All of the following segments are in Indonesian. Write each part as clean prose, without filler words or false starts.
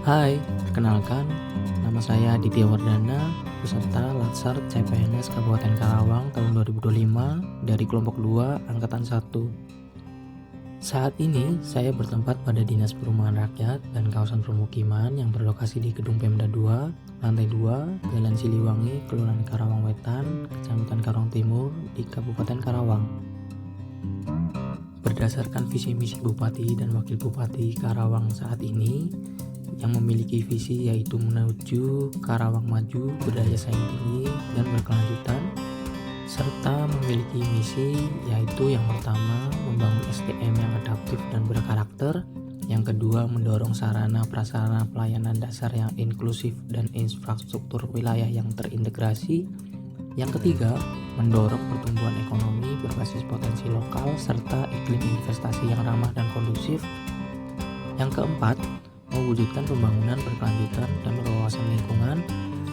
Hai, perkenalkan, nama saya Aditya Wardana, peserta Latsar CPNS Kabupaten Karawang tahun 2025 dari kelompok 2 Angkatan 1. Saat ini saya bertempat pada Dinas Perumahan Rakyat dan Kawasan Permukiman yang berlokasi di Gedung Pemda 2, Lantai 2, Jalan Siliwangi, Kelurahan Karawang Wetan, Kecamatan Karawang Timur di Kabupaten Karawang. Berdasarkan visi misi Bupati dan Wakil Bupati Karawang saat ini, yang memiliki visi yaitu menuju Karawang maju, berdaya saing tinggi, dan berkelanjutan, serta memiliki misi yaitu yang pertama membangun SDM yang adaptif dan berkarakter, yang kedua mendorong sarana prasarana pelayanan dasar yang inklusif dan infrastruktur wilayah yang terintegrasi, yang ketiga mendorong pertumbuhan ekonomi berbasis potensi lokal serta iklim investasi yang ramah dan kondusif, yang keempat mewujudkan pembangunan berkelanjutan dan berwawasan lingkungan,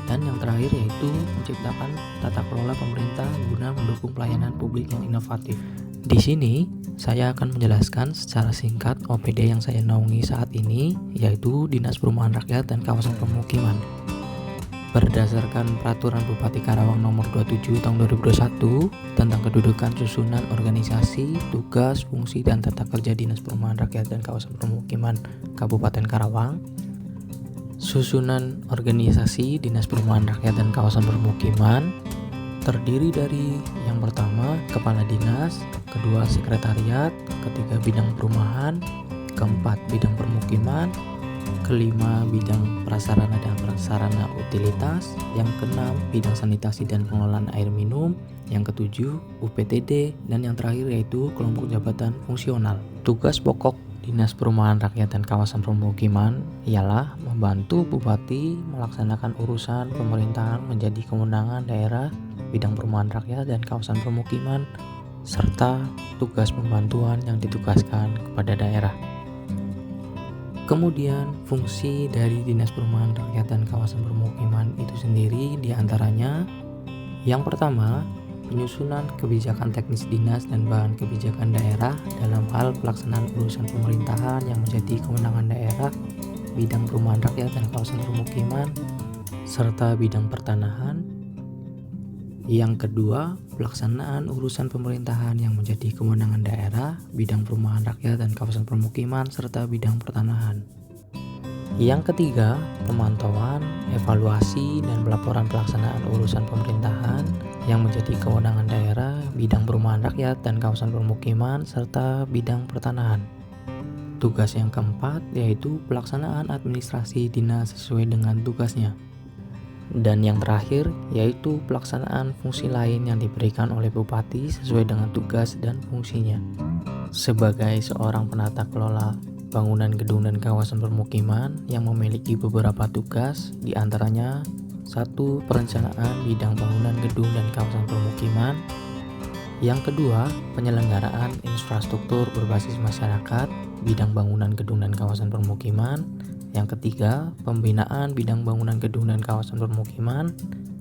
dan yang terakhir yaitu menciptakan tata kelola pemerintah guna mendukung pelayanan publik yang inovatif. Di sini saya akan menjelaskan secara singkat OPD yang saya naungi saat ini, yaitu Dinas Perumahan Rakyat dan Kawasan Permukiman. Berdasarkan Peraturan Bupati Karawang Nomor 27 Tahun 2021 tentang kedudukan, susunan, organisasi, tugas, fungsi, dan tata kerja Dinas Perumahan Rakyat dan Kawasan Permukiman Kabupaten Karawang, susunan organisasi Dinas Perumahan Rakyat dan Kawasan Permukiman terdiri dari yang pertama Kepala Dinas, kedua Sekretariat, ketiga Bidang Perumahan, keempat Bidang Permukiman, kelima bidang prasarana dan prasarana utilitas, yang keenam bidang sanitasi dan pengelolaan air minum, yang ketujuh UPTD, dan yang terakhir yaitu kelompok jabatan fungsional. Tugas pokok Dinas Perumahan Rakyat dan Kawasan Permukiman ialah membantu Bupati melaksanakan urusan pemerintahan menjadi kewenangan daerah bidang perumahan rakyat dan kawasan permukiman, serta tugas pembantuan yang ditugaskan kepada daerah. Kemudian fungsi dari Dinas Perumahan Rakyat dan Kawasan Permukiman itu sendiri diantaranya yang pertama, penyusunan kebijakan teknis dinas dan bahan kebijakan daerah dalam hal pelaksanaan urusan pemerintahan yang menjadi kewenangan daerah, bidang perumahan rakyat dan kawasan permukiman, serta bidang pertanahan. Yang kedua, pelaksanaan urusan pemerintahan yang menjadi kewenangan daerah, bidang perumahan rakyat dan kawasan permukiman, serta bidang pertanahan. Yang ketiga, pemantauan, evaluasi, dan pelaporan pelaksanaan urusan pemerintahan yang menjadi kewenangan daerah, bidang perumahan rakyat dan kawasan permukiman, serta bidang pertanahan. Tugas yang keempat yaitu pelaksanaan administrasi dinas sesuai dengan tugasnya. Dan yang terakhir yaitu pelaksanaan fungsi lain yang diberikan oleh Bupati sesuai dengan tugas dan fungsinya. Sebagai seorang penata kelola bangunan gedung dan kawasan permukiman yang memiliki beberapa tugas, diantaranya 1. Perencanaan bidang bangunan gedung dan kawasan permukiman. Yang kedua, penyelenggaraan infrastruktur berbasis masyarakat bidang bangunan gedung dan kawasan permukiman. Yang ketiga, pembinaan bidang bangunan gedung dan kawasan permukiman.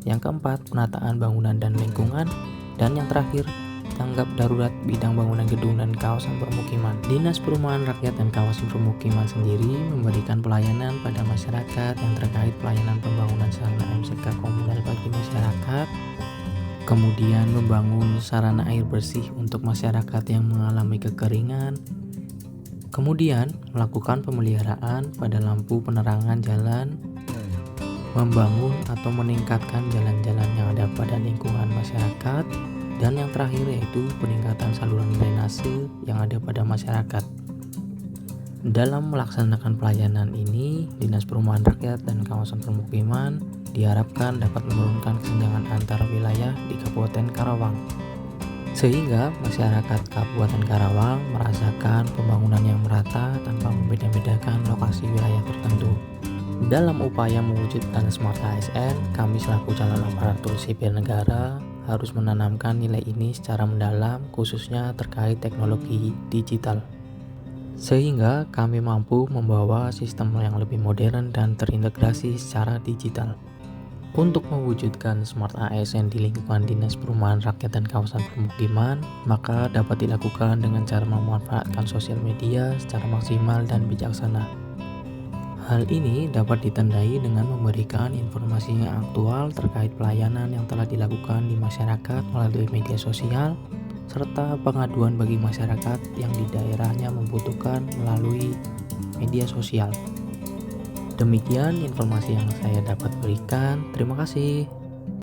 Yang keempat, penataan bangunan dan lingkungan. Dan yang terakhir, tanggap darurat bidang bangunan gedung dan kawasan permukiman. Dinas Perumahan Rakyat dan Kawasan Permukiman sendiri memberikan pelayanan pada masyarakat yang terkait pelayanan pembangunan sarana MCK komunal bagi masyarakat, kemudian membangun sarana air bersih untuk masyarakat yang mengalami kekeringan, kemudian melakukan pemeliharaan pada lampu penerangan jalan, membangun atau meningkatkan jalan-jalan yang ada pada lingkungan masyarakat, dan yang terakhir yaitu peningkatan saluran drainase yang ada pada masyarakat. Dalam melaksanakan pelayanan ini, Dinas Perumahan Rakyat dan Kawasan Permukiman diharapkan dapat menurunkan kesenjangan antar wilayah di Kabupaten Karawang, sehingga masyarakat Kabupaten Karawang merasakan pembangunan yang merata tanpa membeda-bedakan lokasi wilayah tertentu. Dalam upaya mewujudkan Smart ASN, kami selaku calon aparatur sipil negara harus menanamkan nilai ini secara mendalam, khususnya terkait teknologi digital, sehingga kami mampu membawa sistem yang lebih modern dan terintegrasi secara digital. Untuk mewujudkan Smart ASN di lingkungan Dinas Perumahan Rakyat dan Kawasan Permukiman, maka dapat dilakukan dengan cara memanfaatkan sosial media secara maksimal dan bijaksana. Hal ini dapat ditandai dengan memberikan informasi yang aktual terkait pelayanan yang telah dilakukan di masyarakat melalui media sosial, serta pengaduan bagi masyarakat yang di daerahnya membutuhkan melalui media sosial. Demikian informasi yang saya dapat berikan. Terima kasih.